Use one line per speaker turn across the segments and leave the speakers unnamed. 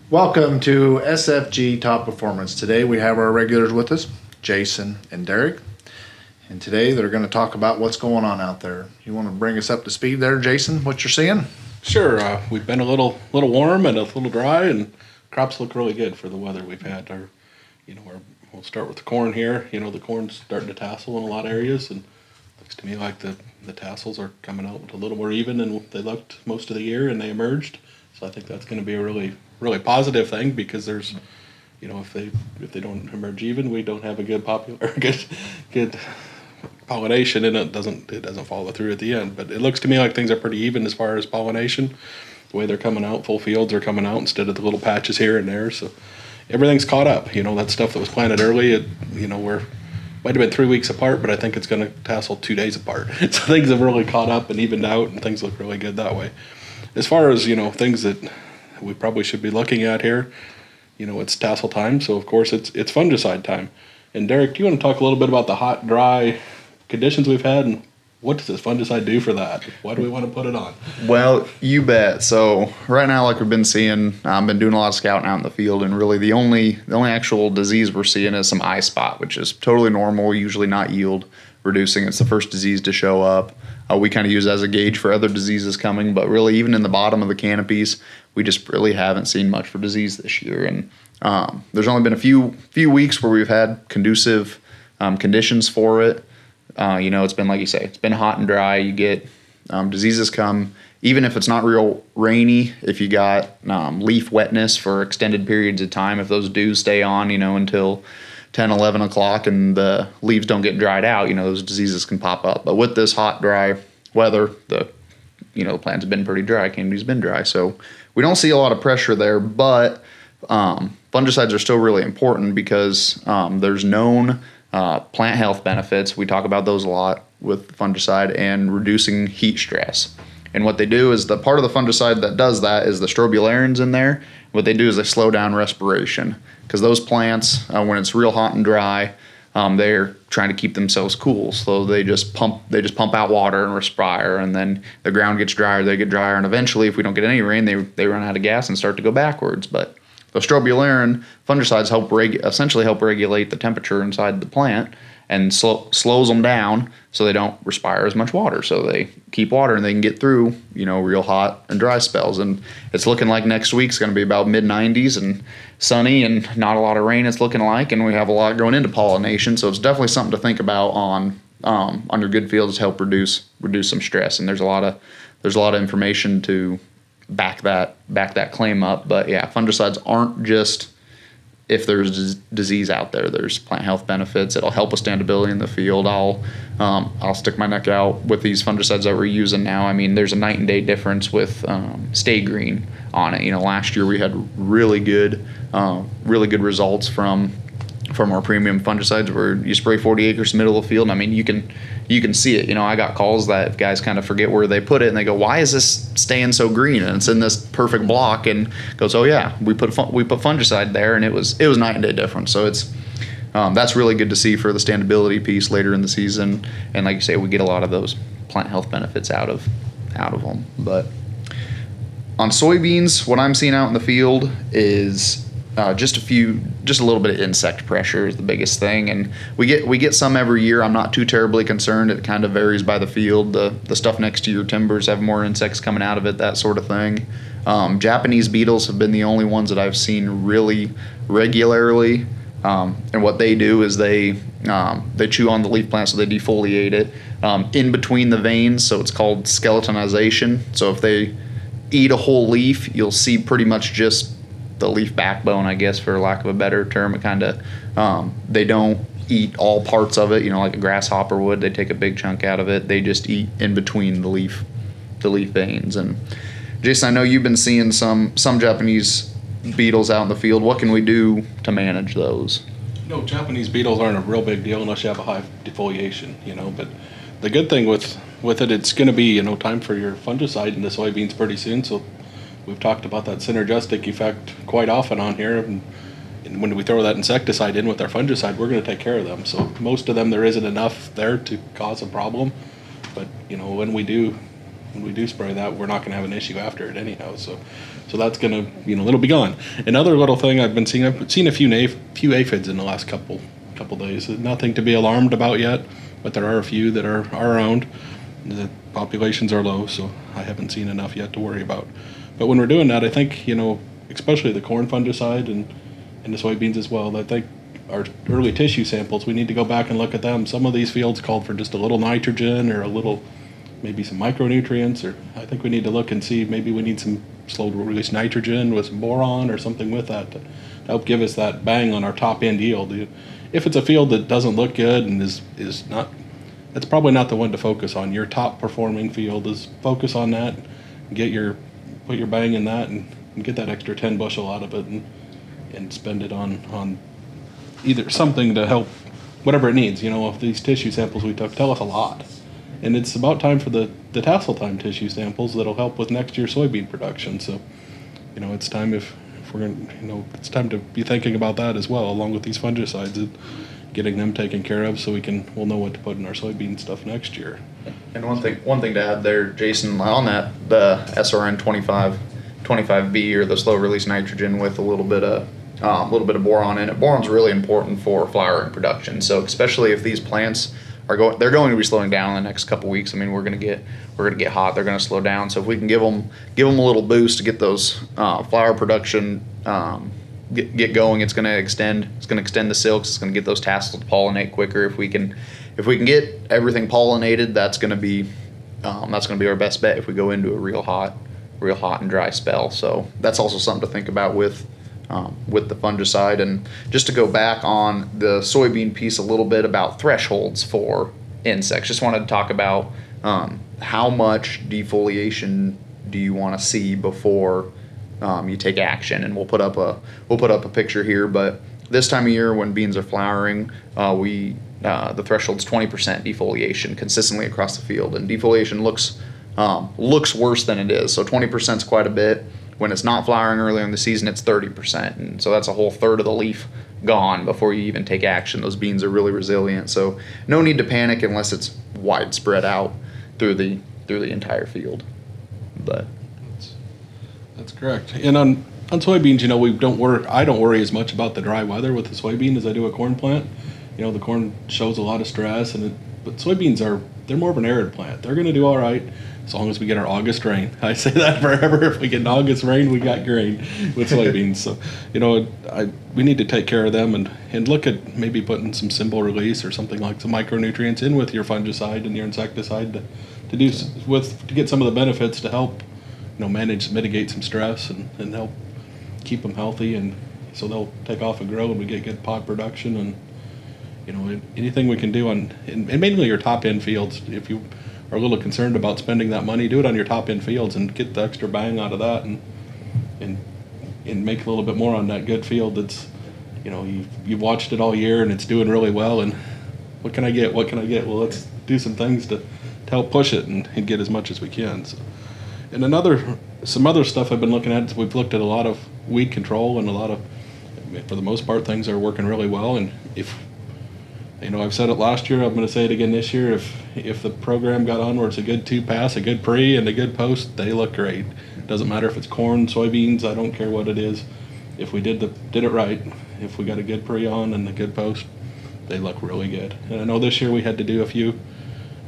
Welcome to SFG Top Performance. Today we have our regulars with us, Jason and Derrick. And today they're going to talk about what's going on out there. You want to bring us up to speed there, Jason, what you're seeing?
Sure. We've been a little warm and a little dry, and crops look really good for the weather we've had. We'll start with the corn here. The corn's starting to tassel in a lot of areas, and looks to me like the tassels are coming out a little more even than they looked most of the year, and they emerged. So I think that's going to be a really positive thing, because there's, if they don't emerge even, we don't have a good good pollination, and it doesn't follow through at the end. But it looks to me like things are pretty even as far as pollination. The way they're coming out, full fields are coming out instead of the little patches here and there. So everything's caught up. That stuff that was planted early, we're might have been 3 weeks apart, but I think it's going to tassel 2 days apart. So things have really caught up and evened out, and things look really good that way. As far as, things that we probably should be looking at here, it's tassel time, so of course it's fungicide time. And Derrick, do you want to talk a little bit about the hot, dry conditions we've had, and what does this fungicide do for that? Why do we want to put it on?
Well, you bet. So right now, like we've been seeing, I've been doing a lot of scouting out in the field, and really the only actual disease we're seeing is some eye spot, which is totally normal, usually not yield reducing. It's the first disease to show up. We kind of use it as a gauge for other diseases coming, but really even in the bottom of the canopies, we just really haven't seen much for disease this year. And there's only been a few weeks where we've had conducive conditions for it. It's been, like you say, it's been hot and dry. You get diseases come, even if it's not real rainy, if you got leaf wetness for extended periods of time, if those dews stay on, until 10, 11 o'clock and the leaves don't get dried out, those diseases can pop up. But with this hot, dry weather, the plants have been pretty dry, canopies been dry. So we don't see a lot of pressure there, but fungicides are still really important because there's known plant health benefits. We talk about those a lot with fungicide, and reducing heat stress. And what they do is, the part of the fungicide that does that is the strobilurins in there. What they do is they slow down respiration, because those plants, when it's real hot and dry, they're trying to keep themselves cool. So they just pump out water and respire, and then the ground gets drier, they get drier, and eventually, if we don't get any rain, they run out of gas and start to go backwards. But the strobilurin fungicides essentially help regulate the temperature inside the plant, and slows them down so they don't respire as much water. So they keep water, and they can get through, real hot and dry spells. And it's looking like next week's going to be about mid-90s and sunny and not a lot of rain, it's looking like. And we have a lot going into pollination. So it's definitely something to think about on your good fields to help reduce some stress. And there's a lot of information to back that claim up. But yeah, fungicides aren't just if there's disease out there. There's plant health benefits. It'll help with standability in the field. I'll stick my neck out with these fungicides that we're using now. I mean, there's a night and day difference with Stay Green on it. Last year we had really good results from our premium fungicides, where you spray 40 acres middle of the field. And I mean, you can see it. I got calls that guys kind of forget where they put it, and they go, "Why is this staying so green?" And it's in this perfect block, and goes, "Oh yeah, we put fungicide there," and it was night and day difference. So it's that's really good to see for the standability piece later in the season. And like you say, we get a lot of those plant health benefits out of them. But on soybeans, what I'm seeing out in the field is just a little bit of insect pressure is the biggest thing, and we get some every year. I'm not too terribly concerned. It kind of varies by the field. The stuff next to your timbers have more insects coming out of it, that sort of thing. Japanese beetles have been the only ones that I've seen really regularly, and what they do is they chew on the leaf plant, so they defoliate it in between the veins. So it's called skeletonization. So if they eat a whole leaf, you'll see pretty much just the leaf backbone, I guess, for lack of a better term. It kind of they don't eat all parts of it, like a grasshopper would. They take a big chunk out of it. They just eat in between the leaf veins. And Jason, I know you've been seeing some Japanese beetles out in the field. What can we do to manage those?
Japanese beetles aren't a real big deal unless you have a high defoliation, but the good thing with it's going to be, time for your fungicide in the soybeans pretty soon. So we've talked about that synergistic effect quite often on here, and when we throw that insecticide in with our fungicide, we're going to take care of them. So most of them, there isn't enough there to cause a problem, but when we do when we do spray that, we're not going to have an issue after it anyhow. So that's going to, it'll be gone. Another little thing I've seen a few aphids in the last couple days. Nothing to be alarmed about yet, but there are a few that are around. The populations are low, so I haven't seen enough yet to worry about. But when we're doing that, I think, especially the corn fungicide and the soybeans as well, I think our early tissue samples, we need to go back and look at them. Some of these fields called for just a little nitrogen or maybe some micronutrients, or I think we need to look and see maybe we need some slow release nitrogen with some boron or something with that to help give us that bang on our top end yield. If it's a field that doesn't look good and is not, that's probably not the one to focus on. Your top performing field is focus on that, put your bang in that and get that extra 10 bushel out of it and spend it on either something to help whatever it needs. If these tissue samples we took tell us a lot, and it's about time for the tassel time tissue samples that'll help with next year's soybean production. So it's time if we're going it's time to be thinking about that as well, along with these fungicides and getting them taken care of so we'll know what to put in our soybean stuff next year.
And one thing to add there, Jason, on that, the SRN 25B or the slow release nitrogen with a little bit of boron in it. Boron's really important for flowering production. So especially if these plants they're going to be slowing down in the next couple weeks. I mean, we're going to get hot. They're going to slow down. So if we can give them a little boost to get those flower production get going, it's going to extend the silks. It's going to get those tassels to pollinate quicker. If we can get everything pollinated, that's going to be our best bet if we go into a real hot and dry spell. So that's also something to think about with the fungicide. And just to go back on the soybean piece a little bit about thresholds for insects, just wanted to talk about how much defoliation do you want to see before you take action. And we'll put up a picture here, but this time of year when beans are flowering, the threshold's 20% defoliation consistently across the field, and defoliation looks worse than it is. So 20% is quite a bit. When it's not flowering earlier in the season, it's 30%, and so that's a whole third of the leaf gone before you even take action. Those beans are really resilient, so no need to panic unless it's widespread out through the entire field. But
that's correct. And on soybeans, I don't worry as much about the dry weather with the soybean as I do a corn plant. The corn shows a lot of stress, but soybeans they're more of an arid plant. They're going to do all right as long as we get our August rain. I say that forever. If we get an August rain, we got grain with soybeans. So, we need to take care of them and look at maybe putting some simple release or something like some micronutrients in with your fungicide and your insecticide to get some of the benefits to help, mitigate some stress and help keep them healthy, and so they'll take off and grow and we get good pod production. And anything we can do and mainly your top end fields. If you are a little concerned about spending that money, do it on your top end fields and get the extra bang out of that, and make a little bit more on that good field that's you've watched it all year and it's doing really well. And what can I get? Well, let's do some things to help push it and get as much as we can. So, and some other stuff I've been looking at, we've looked at a lot of weed control, and for the most part, things are working really well. And if I've said it last year, I'm going to say it again this year. If the program got on where it's a good 2-pass, a good pre, and a good post, they look great. Doesn't matter if it's corn, soybeans, I don't care what it is. If we did it right, if we got a good pre on and a good post, they look really good. And I know this year we had to do a few,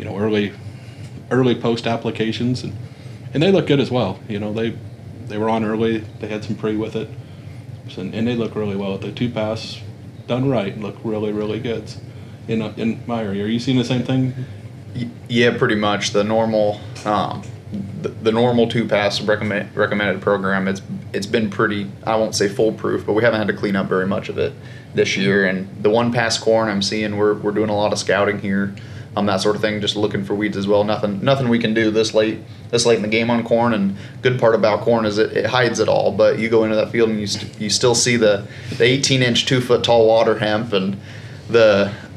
early post applications, and they look good as well. They were on early, they had some pre with it, and they look really well. The 2-pass done right look really, really good. In my area, are you seeing the same thing?
Yeah, pretty much. The normal the normal 2-pass recommended program, it's been pretty, I won't say foolproof, but we haven't had to clean up very much of it this year. And the 1-pass corn, I'm seeing we're doing a lot of scouting here, that sort of thing, just looking for weeds as well. Nothing we can do this late in the game on corn. And good part about corn is it hides it all, but you go into that field and you still see the 18-inch 2-foot tall water hemp, and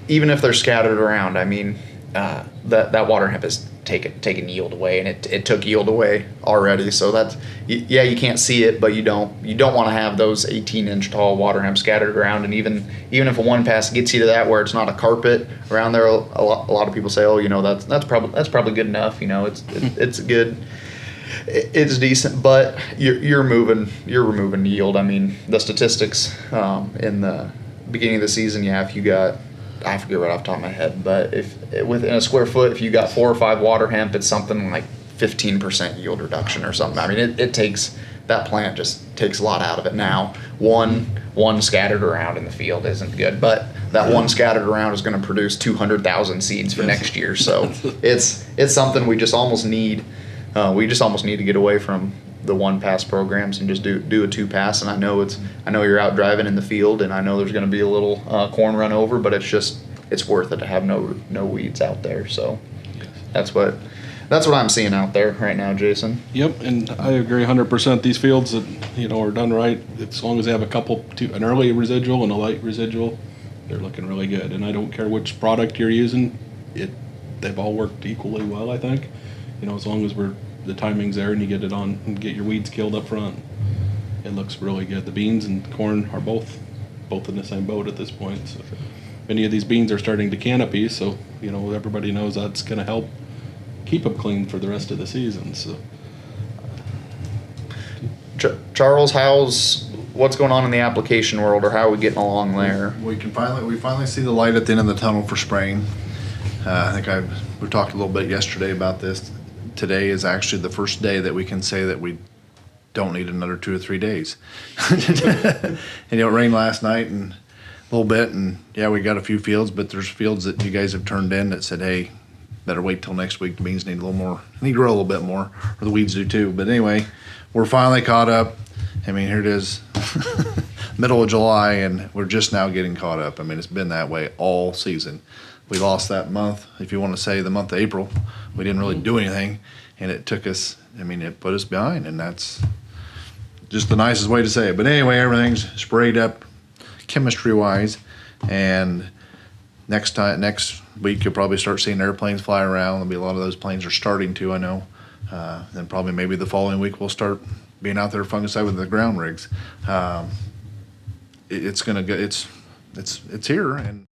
even if they're scattered around, I mean, that water hemp is taking yield away, and it took yield away already. So that's, yeah, you can't see it, but you don't want to have those 18-inch tall water hemp scattered around. And even if a one pass gets you to that where it's not a carpet around there, a lot of people say, oh, that's probably good enough. It's good. It's decent, but you're removing yield. I mean, the statistics in the beginning of the season, if you got, I forget right off the top of my head, but if within a square foot, if you got 4 or 5 water hemp, it's something like 15% yield reduction or something. I mean, it takes, that plant just takes a lot out of it. Now, one scattered around in the field isn't good, but that one scattered around is going to produce 200,000 seeds for next year. So it's something we just almost need. We just almost need to get away from the one pass programs and just do a 2 pass. And I know you're out driving in the field, and I know there's going to be a little corn run over, but it's worth it to have no weeds out there. So that's what I'm seeing out there right now, Jason.
Yep, and I agree 100%. These fields that are done right, as long as they have an early residual and a late residual, they're looking really good. And I don't care which product you're using, they've all worked equally well. I think, as long as the timing's there and you get it on and get your weeds killed up front, it looks really good. The beans and corn are both in the same boat at this point. So many of these beans are starting to canopy, so everybody knows that's going to help keep them clean for the rest of the season. So
Charles, what's going on in the application world, or how are we getting along there?
We finally see the light at the end of the tunnel for spraying. I think we talked a little bit yesterday about this. Today is actually the first day that we can say that we don't need another 2 or 3 days. And it rained last night and a little bit, and we got a few fields, but there's fields that you guys have turned in that said, hey, better wait till next week. The beans need to grow a little bit more, or the weeds do too. But anyway, we're finally caught up. I mean, here it is, middle of July, and we're just now getting caught up. I mean, it's been that way all season. We lost that month, if you want to say the month of April. We didn't really do anything, and it took us, it put us behind, and that's just the nicest way to say it. But anyway, everything's sprayed up chemistry-wise, and next week you'll probably start seeing airplanes fly around. There'll be a lot of those planes are starting to, I know. Then probably maybe the following week we'll start being out there fungicide with the ground rigs. It's here, and